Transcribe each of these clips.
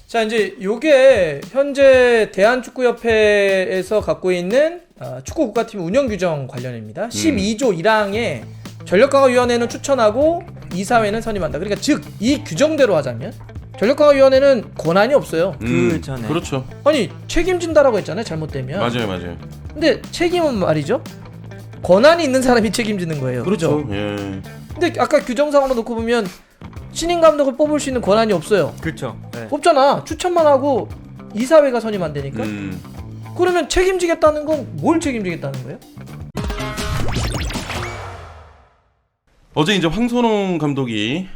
자, 이제 요게 현재 대한축구협회에서 갖고 있는 축구 국가팀 운영 규정 관련입니다. 12조 1항에 전력강화위원회는 추천하고 이사회는 선임한다. 그러니까 즉 이 규정대로 하자면 전력강화위원회는 권한이 없어요. 그렇죠. 아니 책임진다라고 했잖아요. 잘못되면. 맞아요. 근데 책임은 말이죠. 권한이 있는 사람이 책임지는 거예요. 그렇죠. 그죠? 예. 근데 아까 규정상으로 놓고 보면 신인 감독을 뽑을 수 있는 권한이 없어요. 그렇죠. 네. 뽑잖아. 추천만 하고 이사회가 선임한다니까. 그러면 책임지겠다는 건 뭘 책임지겠다는 거예요? 어제 이제 황선홍 감독이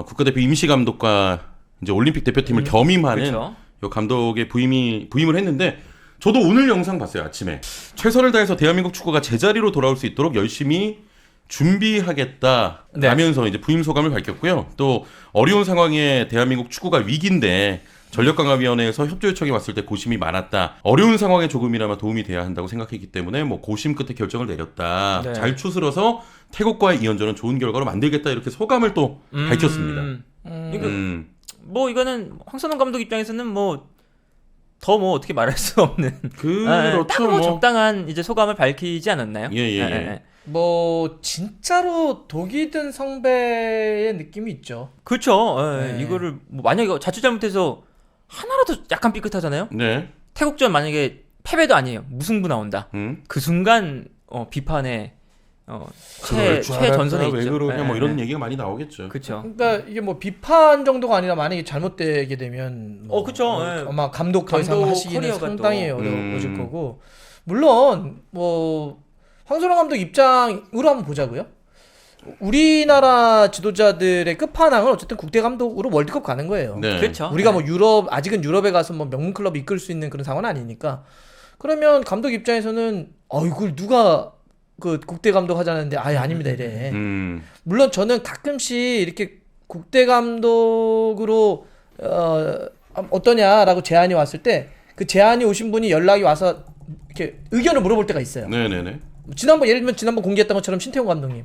국가대표 임시 감독과 이제 올림픽 대표팀을 겸임하는 그렇죠. 요 감독의 부임을 했는데 저도 오늘 영상 봤어요. 아침에 최선을 다해서 대한민국 축구가 제자리로 돌아올 수 있도록 열심히 준비하겠다 라면서 이제 부임 소감을 밝혔고요. 또 어려운 상황에 대한민국 축구가 위기인데 전력강화위원회에서 협조 요청이 왔을 때 고심이 많았다. 어려운 상황에 조금이나마 도움이 돼야 한다고 생각했기 때문에 뭐 고심 끝에 결정을 내렸다. 네. 잘 추스러서 태국과의 2연전은 좋은 결과로 만들겠다 이렇게 소감을 또 밝혔습니다. 뭐 이거는 황선홍 감독 입장에서는 뭐 더 뭐 어떻게 말할 수 없는 그렇죠. 딱 뭐 적당한 이제 소감을 밝히지 않았나요? 예. 뭐 진짜로 독이 든 성배의 느낌이 있죠. 그렇죠. 네. 이거를 뭐 만약에 자칫 잘못해서 하나라도 약간 삐끗하잖아요. 네. 태국전 만약에 패배도 아니에요. 무승부 나온다. 그 순간 비판에 최전선에 있죠. 왜 그러냐 뭐 이런 얘기가 많이 나오겠죠. 그렇죠. 그러니까 이게 뭐 비판 정도가 아니라 만약에 잘못되게 되면 뭐 그쵸. 아마 감독 더 이상 감독 하시기는 커리어가 상당히 또. 어려워질 거고 물론 뭐 황선홍 감독 입장으로 한번 보자고요. 우리나라 지도자들의 끝판왕은 어쨌든 국대 감독으로 월드컵 가는 거예요. 네. 그렇죠. 우리가 뭐 아직은 유럽에 가서 뭐 명문 클럽 이끌 수 있는 그런 상황은 아니니까. 그러면 감독 입장에서는 이걸 누가 그 국대 감독 하자는데 아닙니다 이래. 물론 저는 가끔씩 이렇게 국대 감독으로 어떠냐라고 제안이 왔을 때 그 제안이 오신 분이 연락이 와서 이렇게 의견을 물어볼 때가 있어요. 네네네. 예를 들면 지난번 공개했던 것처럼 신태용 감독님.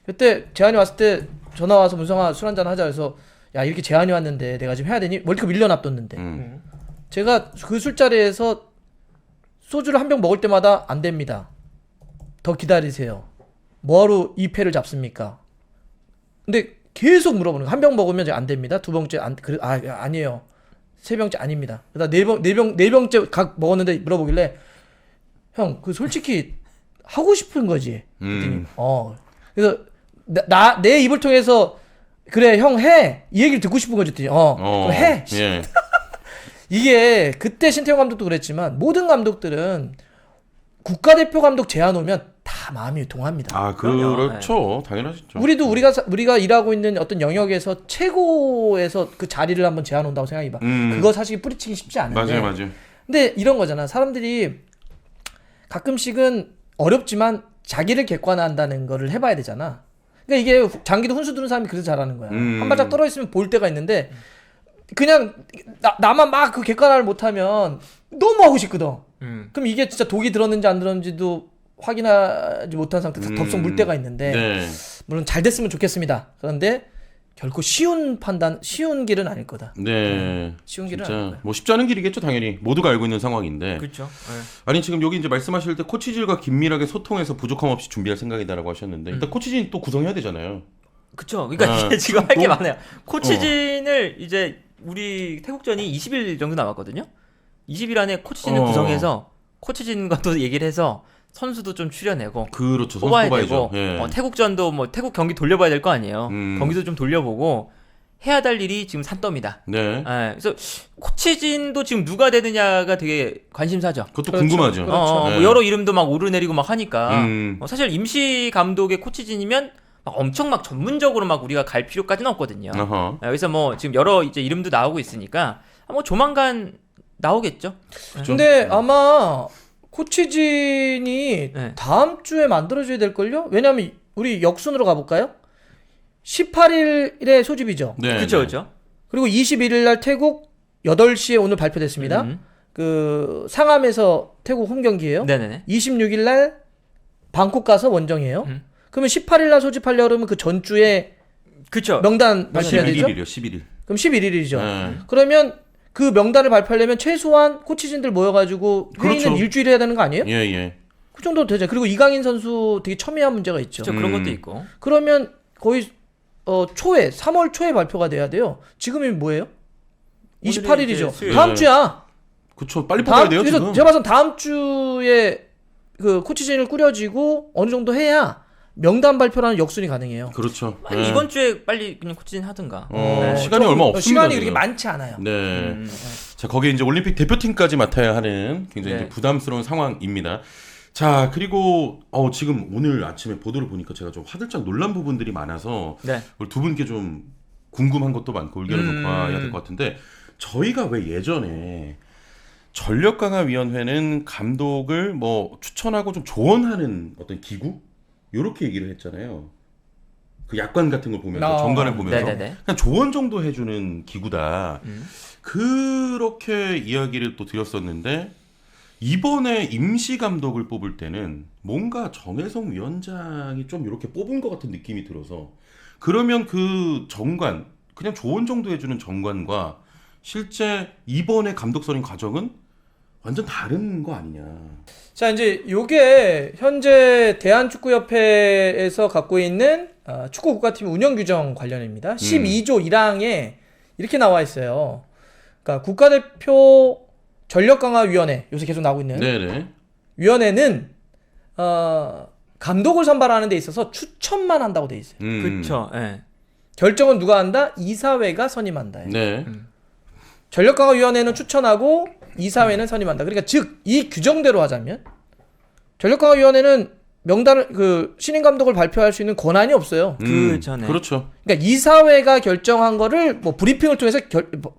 그때 제안이 왔을 때 전화 와서 문성아 술 한잔 하자 해서 야 이렇게 제안이 왔는데 내가 지금 해야 되니? 월드컵 1년 앞뒀는데 제가 그 술자리에서 소주를 한 병 먹을 때마다 안 됩니다. 더 기다리세요. 뭐하러 2패를 잡습니까? 근데 계속 물어보는 거. 한 병 먹으면 안 됩니다. 두 병째 아니에요. 세 병째 아닙니다. 그다음 네 병째 각 먹었는데 물어보길래 형 그 솔직히 하고 싶은 거지. 그랬더니 그래서 내 입을 통해서 그래 형 해. 이 얘기를 듣고 싶은 거지. 그럼 해. 예. 이게 그때 신태용 감독도 그랬지만 모든 감독들은 국가대표 감독 제안 오면 다 마음이 동합니다. 그렇죠. 당연하시죠. 우리가 일하고 있는 어떤 영역에서 최고에서 그 자리를 한번 제안 온다고 생각해봐. 그거 사실 뿌리치기 쉽지 않은데. 맞아요. 근데 이런 거잖아. 사람들이 가끔씩은 어렵지만 자기를 객관화한다는 거를 해봐야 되잖아. 그러니까 이게 장기도 훈수 두는 사람이 그래서 잘하는 거야. 한 발짝 떨어 있으면 보일 때가 있는데 그냥 나만 막 그 객관화를 못하면 너무 하고 싶거든. 그럼 이게 진짜 독이 들었는지 안 들었는지도 확인하지 못한 상태에서 덥석 물 때가 있는데 물론 잘 됐으면 좋겠습니다. 그런데 결코 쉬운 길은 아닐 거다. 네. 쉬운 길은 아닐 거야. 뭐 쉽지 않은 길이겠죠, 당연히. 모두가 알고 있는 상황인데. 그렇죠. 아니 지금 여기 이제 말씀하실 때 코치진과 긴밀하게 소통해서 부족함 없이 준비할 생각이다라고 하셨는데 일단 코치진 또 구성해야 되잖아요. 그렇죠. 그러니까 이게 지금 할 게 많아요. 코치진을 이제 우리 태국전이 20일 정도 남았거든요. 20일 안에 코치진을 구성해서 코치진과 또 얘기를 해서 선수도 좀 추려내고 그렇죠. 선수 뽑아야 뽑아야죠. 되고 예. 태국전도 뭐 태국 경기 돌려봐야 될 거 아니에요. 경기도 좀 돌려보고 해야 될 일이 지금 산더미다. 네. 그래서 코치진도 지금 누가 되느냐가 되게 관심사죠. 그것도 궁금하죠. 그렇죠. 뭐 여러 이름도 막 오르내리고 막 하니까 사실 임시 감독의 코치진이면 막 엄청 막 전문적으로 막 우리가 갈 필요까지는 없거든요. 그래서 뭐 지금 여러 이제 이름도 나오고 있으니까 뭐 조만간 나오겠죠. 근데 아마 코치진이 다음 주에 만들어져야 될걸요? 왜냐면 우리 역순으로 가볼까요? 18일에 소집이죠. 네. 그렇죠. 그리고 21일 날 태국 8시에 오늘 발표됐습니다. 그 상암에서 태국 홈 경기예요. 네네네. 26일 날 방콕 가서 원정이에요. 그러면 18일 날 소집하려고 그러면 그 전주에 그렇죠. 명단 발표해야 되죠? 11일이요. 11일. 그럼 11일이죠. 그러면 그 명단을 발표하려면 최소한 코치진들 모여가지고 회의는 그렇죠. 일주일 해야 되는 거 아니에요? 예. 그 정도 되죠. 그리고 이강인 선수 되게 첨예한 문제가 있죠. 그렇죠. 그런 것도 있고. 그러면 거의 초에 3월 초에 발표가 돼야 돼요. 지금이 뭐예요? 오늘이 28일이죠. 이제 수요일. 다음 주야. 그쵸. 빨리 뽑아야 돼요, 그래서 지금. 제가 봐선 다음 주에 그 코치진을 꾸려지고 어느 정도 해야 명단 발표라는 역순이 가능해요. 그렇죠. 아니, 이번 주에 빨리 그냥 코치진 하든가. 시간이 얼마 없습니다. 시간이 지금. 그렇게 많지 않아요. 네. 자, 거기에 이제 올림픽 대표팀까지 맡아야 하는 굉장히 네. 이제 부담스러운 상황입니다. 자, 그리고 지금 오늘 아침에 보도를 보니까 제가 좀 화들짝 놀란 부분들이 많아서 네. 우리 두 분께 좀 궁금한 것도 많고 의견을 높아야 될 것 같은데 저희가 왜 예전에 전력강화위원회는 감독을 뭐 추천하고 좀 조언하는 어떤 기구? 요렇게 얘기를 했잖아요. 그 약관 같은 걸 보면서 정관을 보면서 네네네. 그냥 조언 정도 해주는 기구다. 그렇게 이야기를 또 드렸었는데 이번에 임시 감독을 뽑을 때는 뭔가 정혜성 위원장이 좀 이렇게 뽑은 것 같은 느낌이 들어서 그러면 그 정관 그냥 조언 정도 해주는 정관과 실제 이번에 감독 선임 과정은 완전 다른 거 아니냐. 자, 이제 요게 현재 대한축구협회에서 갖고 있는 축구 국가팀 운영 규정 관련입니다. 12조 1항에 이렇게 나와 있어요. 그러니까 국가대표 전력강화위원회 요새 계속 나오고 있는 네네. 위원회는 감독을 선발하는 데 있어서 추천만 한다고 돼 있어요. 그렇죠. 예. 결정은 누가 한다? 이사회가 선임한다. 네. 전력강화위원회는 추천하고 이사회는 선임한다. 그러니까 즉 이 규정대로 하자면 전력강화위원회는 명단을 그 신인 감독을 발표할 수 있는 권한이 없어요. 그 전에. 그렇죠. 그러니까 이사회가 결정한 거를 뭐 브리핑을 통해서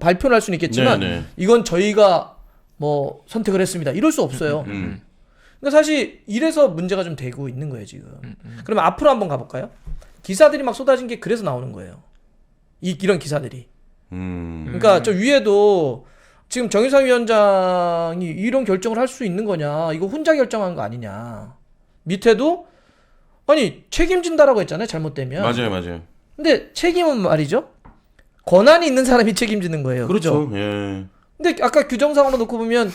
발표를 할 수는 있겠지만 네네. 이건 저희가 뭐 선택을 했습니다. 이럴 수 없어요. 그러니까 사실 이래서 문제가 좀 되고 있는 거예요 지금. 그러면 앞으로 한번 가볼까요? 기사들이 막 쏟아진 게 그래서 나오는 거예요. 이런 기사들이. 그러니까 저 위에도 지금 정유상 위원장이 이런 결정을 할 수 있는 거냐? 이거 혼자 결정한 거 아니냐? 밑에도 아니 책임진다라고 했잖아요. 잘못되면. 맞아요. 근데 책임은 말이죠. 권한이 있는 사람이 책임지는 거예요. 그렇죠. 그죠? 예. 근데 아까 규정상으로 놓고 보면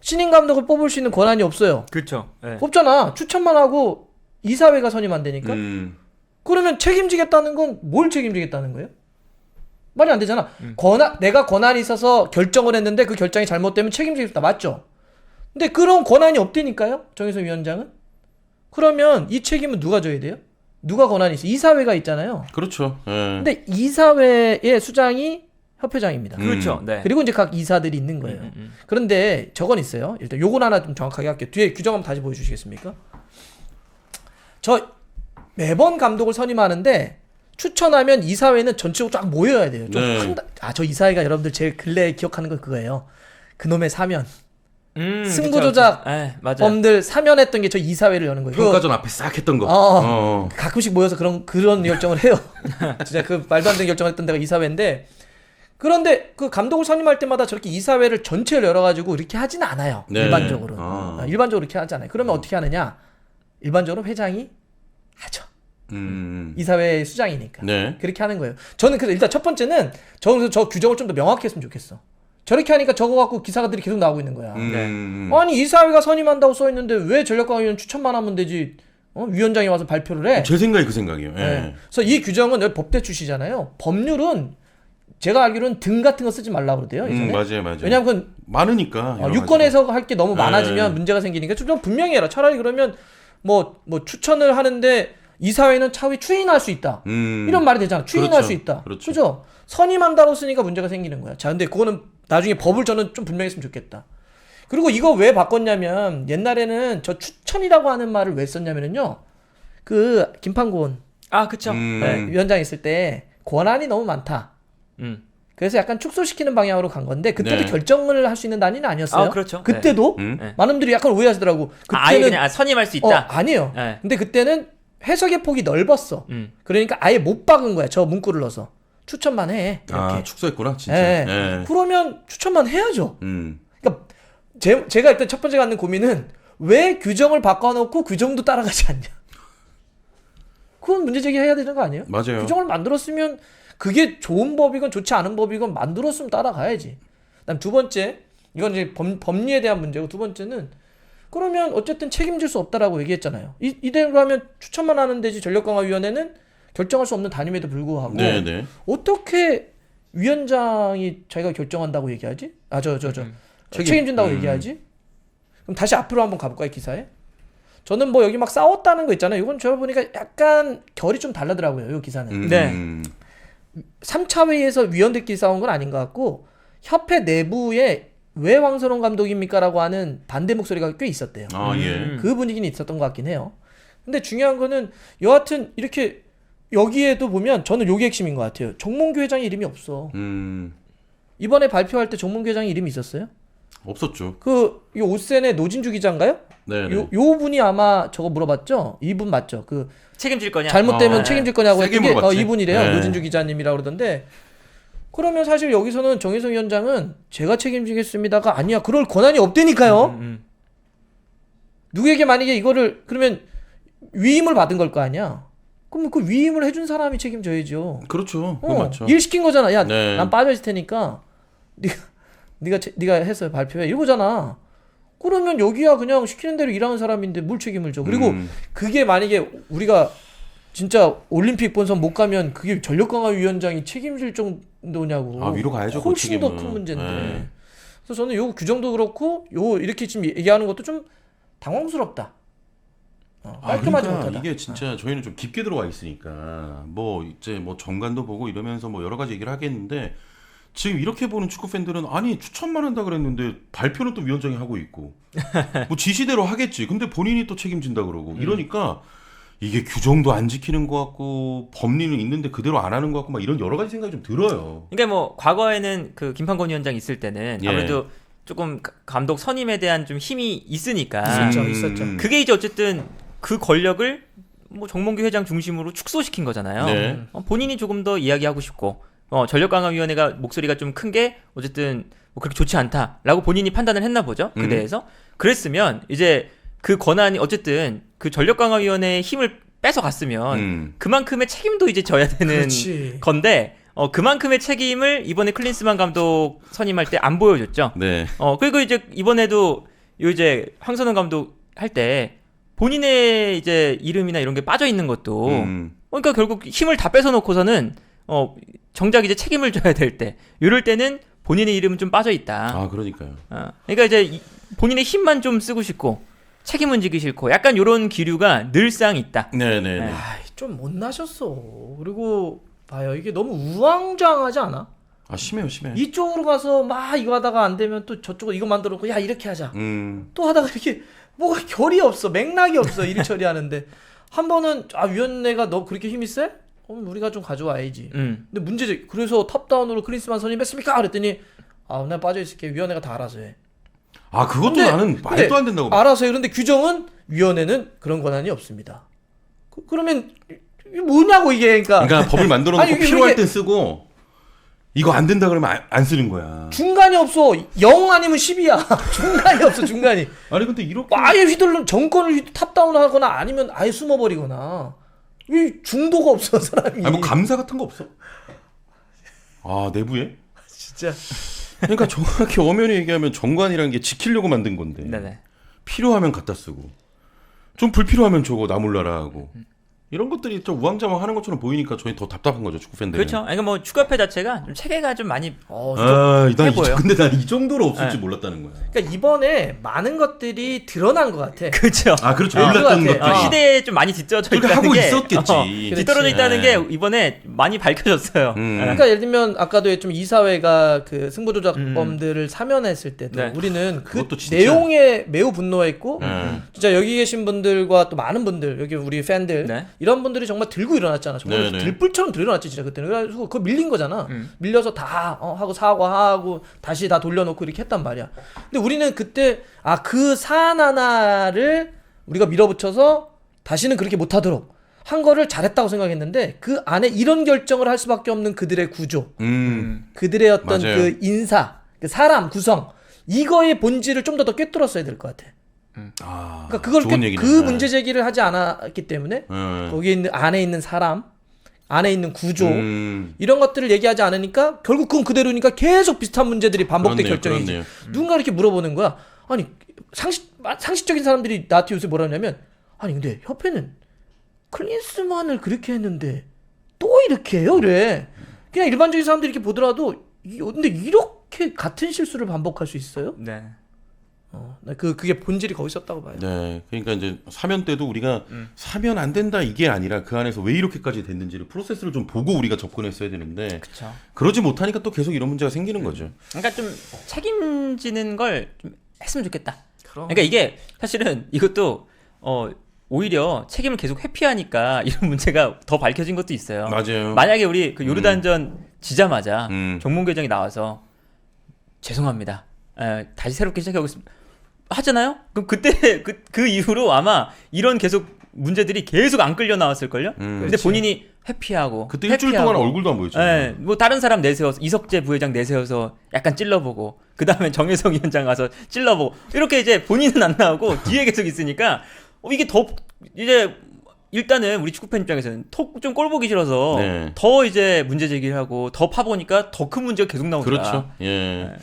신인 감독을 뽑을 수 있는 권한이 없어요. 그렇죠. 예. 없잖아. 추천만 하고 이사회가 선임한다니까. 그러면 책임지겠다는 건 뭘 책임지겠다는 거예요? 말이 안 되잖아. 내가 권한이 있어서 결정을 했는데 그 결정이 잘못되면 책임지겠다. 맞죠? 근데 그런 권한이 없다니까요. 정혜성 위원장은. 그러면 이 책임은 누가 져야 돼요? 누가 권한이 있어? 이사회가 있잖아요. 그렇죠. 예. 근데 이사회의 수장이 협회장입니다. 그렇죠. 네. 그리고 이제 각 이사들이 있는 거예요. 그런데 저건 있어요. 일단 요건 하나 좀 정확하게 할게요. 뒤에 규정 한번 다시 보여주시겠습니까? 저 매번 감독을 선임하는데 추천하면 이사회는 전체적으로 쫙 모여야 돼요. 좀 네. 저 이사회가 여러분들 제일 근래에 기억하는 건 그거예요. 그놈의 사면. 승부 그쵸, 조작 그쵸. 예, 맞아요. 범들 사면했던 게 저 이사회를 여는 거예요. 평가전 앞에 싹 했던 거. 가끔씩 모여서 그런 결정을 해요. 진짜 그 말도 안 되는 결정을 했던 데가 이사회인데 그런데 그 감독을 선임할 때마다 저렇게 이사회를 전체를 열어가지고 이렇게 하진 않아요. 네. 일반적으로. 아. 일반적으로 이렇게 하지 않아요. 그러면 어떻게 하느냐? 일반적으로 회장이 하죠. 이사회 수장이니까. 네. 그렇게 하는 거예요. 저는 그래서 일단 첫 번째는 저는 저 규정을 좀 더 명확히 했으면 좋겠어. 저렇게 하니까 저거 갖고 기사들이 계속 나오고 있는 거야. 아니 이사회가 선임한다고 써 있는데 왜 전력강화위원 추천만 하면 되지? 위원장이 와서 발표를 해. 제 생각이 그 생각이에요. 예. 네. 그래서 이 규정은 여기 법대 출시잖아요. 법률은 제가 알기로는 등 같은 거 쓰지 말라고 그러대요. 예전에. 맞아요. 왜냐하면 그건 많으니까. 여러 유권에서 할 게 너무 네. 많아지면 문제가 생기니까 좀 분명히 해라. 차라리 그러면 뭐 추천을 하는데 이사회는 차후에 추인할 수 있다. 이런 말이 되잖아. 추인할 그렇죠. 수 있다. 그렇죠. 그죠? 선임한다고 쓰니까 문제가 생기는 거야. 자, 근데 그거는 나중에 법을 저는 좀 분명히 했으면 좋겠다. 그리고 이거 왜 바꿨냐면 옛날에는 저 추천이라고 하는 말을 왜 썼냐면요. 그 김판곤 아, 그쵸. 네, 위원장 있을 때 권한이 너무 많다. 그래서 약간 축소시키는 방향으로 간 건데 그때도 네. 결정을 할 수 있는 단위는 아니었어요. 아, 그렇죠. 그때도 네. 많은 분들이 약간 오해하시더라고. 그때는 아예 그냥 선임할 수 있다. 아니에요. 네. 근데 그때는 해석의 폭이 넓었어. 그러니까 아예 못 박은 거야. 저 문구를 넣어서 추천만 해. 이렇게. 아, 축소했구나, 진짜. 예. 예. 그러면 추천만 해야죠. 음. 그러니까 제가 일단 첫 번째 갖는 고민은 왜 규정을 바꿔놓고 규정도 따라가지 않냐. 그건 문제 제기해야 되는 거 아니에요? 맞아요. 규정을 만들었으면 그게 좋은 법이건 좋지 않은 법이건 만들었으면 따라가야지. 그다음 두 번째, 이건 이제 법리에 대한 문제고, 두 번째는 그러면 어쨌든 책임질 수 없다라고 얘기했잖아요. 이대로 하면 추천만 하는 데지 전력강화위원회는 결정할 수 없는 단임에도 불구하고 네네. 어떻게 위원장이 자기가 결정한다고 얘기하지? 책임진다고 얘기하지? 그럼 다시 앞으로 한번 가볼까요, 기사에? 저는 뭐 여기 막 싸웠다는 거 있잖아요. 이건 제가 보니까 약간 결이 좀 다르더라고요, 이 기사는. 네. 3차 회의에서 위원들끼리 싸운 건 아닌 것 같고, 협회 내부에 왜 황선홍 감독입니까? 라고 하는 반대 목소리가 꽤 있었대요. 아, 예. 그 분위기는 있었던 것 같긴 해요. 근데 중요한 거는 여하튼 이렇게 여기에도 보면 저는 요게 핵심인 것 같아요. 정몽규 회장의 이름이 없어. 이번에 발표할 때 정몽규 회장의 이름이 있었어요? 없었죠. 이 오센의 노진주 기자인가요? 네. 요 분이 아마 저거 물어봤죠? 이분 맞죠? 그 책임질 거냐? 잘못되면 책임질 거냐고 세게 했던 게 물어봤지. 이분이래요. 네. 노진주 기자님이라고 그러던데, 그러면 사실 여기서는 정혜성 위원장은 제가 책임지겠습니다가 아니야. 그럴 권한이 없다니까요. 누구에게 만약에 이거를 그러면 위임을 받은 걸 거 아니야. 그럼 그 위임을 해준 사람이 책임져야죠. 그렇죠. 그건 맞죠. 일 시킨 거잖아. 야, 네. 난 빠져 있을 테니까 네가 해서 발표해 이거잖아. 그러면 여기야 그냥 시키는 대로 일하는 사람인데 뭘 책임을 져. 그리고 그게 만약에 우리가 진짜 올림픽 본선 못 가면 그게 전력강화위원장이 책임질 정도냐고. 아, 위로 가야죠. 그 훨씬 더 책임은. 큰 문제인데. 네. 그래서 저는 요 규정도 그렇고 요 이렇게 지금 얘기하는 것도 좀 당황스럽다. 깔끔하지 그러니까 못하다. 이게 진짜 저희는 좀 깊게 들어와 있으니까 뭐 이제 뭐 정관도 보고 이러면서 뭐 여러 가지 얘기를 하겠는데, 지금 이렇게 보는 축구 팬들은 아니 추천만 한다 그랬는데 발표는 또 위원장이 하고 있고 뭐 지시대로 하겠지. 근데 본인이 또 책임진다 그러고 이러니까 이게 규정도 안 지키는 것 같고 법리는 있는데 그대로 안 하는 것 같고 막 이런 여러 가지 생각이 좀 들어요. 그러니까 뭐 과거에는 그 김판곤 위원장 있을 때는 예. 아무래도 조금 감독 선임에 대한 좀 힘이 있으니까 있었죠. 그게 이제 어쨌든 그 권력을 뭐 정몽규 회장 중심으로 축소시킨 거잖아요. 네. 본인이 조금 더 이야기하고 싶고 전력강화위원회가 목소리가 좀 큰 게 어쨌든 뭐 그렇게 좋지 않다라고 본인이 판단을 했나 보죠. 그 대해서. 그랬으면 이제 그 권한이 어쨌든 그 전력강화위원회의 힘을 뺏어갔으면 그만큼의 책임도 이제 져야 되는 그렇지. 건데 그만큼의 책임을 이번에 클린스만 감독 선임할 때 안 보여줬죠. 네. 그리고 이제 이번에도 이제 황선홍 감독 할 때 본인의 이제 이름이나 이런 게 빠져 있는 것도 그러니까 결국 힘을 다 뺏어 놓고서는 정작 이제 책임을 져야 될 때 이럴 때는 본인의 이름은 좀 빠져 있다. 아, 그러니까요. 그러니까 이제 본인의 힘만 좀 쓰고 싶고 책임은 지기 싫고 약간 이런 기류가 늘상 있다. 네네. 네. 좀 못나셨어. 그리고 봐요, 이게 너무 우왕좌왕하지 않아? 아, 심해요, 심해. 이쪽으로 가서 막 이거 하다가 안 되면 또 저쪽으로 이거 만들어 놓고 야 이렇게 하자. 또 하다가 이렇게 뭐가 결이 없어, 맥락이 없어. 일 처리하는데 한 번은 위원회가 너 그렇게 힘이 세? 우리가 좀 가져와야지. 근데 문제지. 그래서 탑다운으로 클린스만 선임했습니까? 그랬더니 나 빠져 있을게. 위원회가 다 알아서 해. 아, 그것도 근데- 나는 말도 안 된다고 봐. 알아서 해. 그런데 규정은 위원회는 그런 권한이 없습니다. 그러면 이게 뭐냐고 이게. 그러니까 법을 만들어 놓고 아니, 이게 필요할 이게- 땐 쓰고 이거 안 된다 그러면 안 쓰는 거야. 중간이 없어. 0 아니면 10이야. 중간이 없어. 중간이. 아니 근데 이렇게 아예 휘둘러 정권을 탑다운하거나 아니면 아예 숨어버리거나. 이 중도가 없어 사람이. 아니 뭐 감사 같은 거 없어? 아, 내부에? 진짜. 그러니까 정확히 엄연히 얘기하면 정관이라는 게 지키려고 만든 건데 네네. 필요하면 갖다 쓰고 좀 불필요하면 저거 나 몰라라 하고 이런 것들이 좀 우왕좌왕하는 것처럼 보이니까 저희 더 답답한 거죠, 축구 팬들은. 그렇죠. 그러니까 뭐 축구협회 자체가 좀 체계가 좀 많이 난 근데 난 이 정도로 없을지 네. 몰랐다는 거야. 그러니까 이번에 많은 것들이 드러난 것 같아. 그렇죠. 아, 그렇죠. 아, 몰랐던 그거 같아. 것들이. 시대에 좀 많이 뒤떨어져 그러니까 있다는 하고 게 있었겠지. 뒤떨어져 있다는 네. 게 이번에 많이 밝혀졌어요. 그러니까 예를 들면 아까도 했지만 이사회가 그 승부조작범들을 사면했을 때도 네. 우리는 그 그것도 진짜- 내용에 매우 분노했고 음. 진짜 여기 계신 분들과 또 많은 분들 여기 우리 팬들 네. 이런 분들이 정말 들고 일어났잖아. 정말 네네. 들불처럼 들고 일어났지 진짜 그때는. 그래서 그거 밀린 거잖아. 밀려서 다 하고 사과하고 다시 다 돌려놓고 이렇게 했단 말이야. 근데 우리는 그때 그 사안 하나를 우리가 밀어붙여서 다시는 그렇게 못하도록 한 거를 잘했다고 생각했는데 그 안에 이런 결정을 할 수밖에 없는 그들의 구조, 그들의 어떤 맞아요. 그 인사, 그 사람 구성 이거의 본질을 좀 더 꿰뚫었어야 될 것 같아. 아, 그러니까 그걸 좋은 얘기네. 그 문제 제기를 하지 않았기 때문에 네. 거기에 있는 안에 있는 사람, 안에 있는 구조 이런 것들을 얘기하지 않으니까 결국 그건 그대로니까 계속 비슷한 문제들이 반복된 결정이지. 그렇네요. 누군가 이렇게 물어보는 거야. 아니 상식적인 사람들이 나한테 요새 뭐라 하냐면 아니 근데 협회는 클린스만을 그렇게 했는데 또 이렇게 해요? 그래. 그냥 일반적인 사람들이 이렇게 보더라도 근데 이렇게 같은 실수를 반복할 수 있어요? 네. 그게 본질이 거기 있었다고 봐요. 네, 그러니까 이제 사면 때도 우리가 사면 안 된다 이게 아니라 그 안에서 왜 이렇게까지 됐는지를 프로세스를 좀 보고 우리가 접근했어야 되는데 그렇죠. 그러지 못하니까 또 계속 이런 문제가 생기는 거죠. 그러니까 좀 책임지는 걸 좀 했으면 좋겠다. 그럼. 그러니까 이게 사실은 이것도 오히려 책임을 계속 회피하니까 이런 문제가 더 밝혀진 것도 있어요. 맞아요. 만약에 우리 그 요르단전 지자마자 정문교정이 나와서 죄송합니다. 다시 새롭게 시작하겠습니다. 하잖아요? 그럼 그때 그 이후로 아마 이런 계속 문제들이 계속 안 끌려 나왔을 걸요. 근데 그렇지. 본인이 회피하고 그때 일주일 동안 얼굴도 안 보였죠. 예, 뭐 다른 사람 내세워서 이석재 부회장 내세워서 약간 찔러보고 그 다음에 정혜성 위원장 가서 찔러보고 이렇게 이제 본인은 안 나오고 뒤에 계속 있으니까 이게 더 이제 일단은 우리 축구팬 입장에서는 좀 꼴 보기 싫어서 네. 더 이제 문제 제기를 하고 더 파보니까 더 큰 문제가 계속 나오더라. 그렇죠. 예. 네.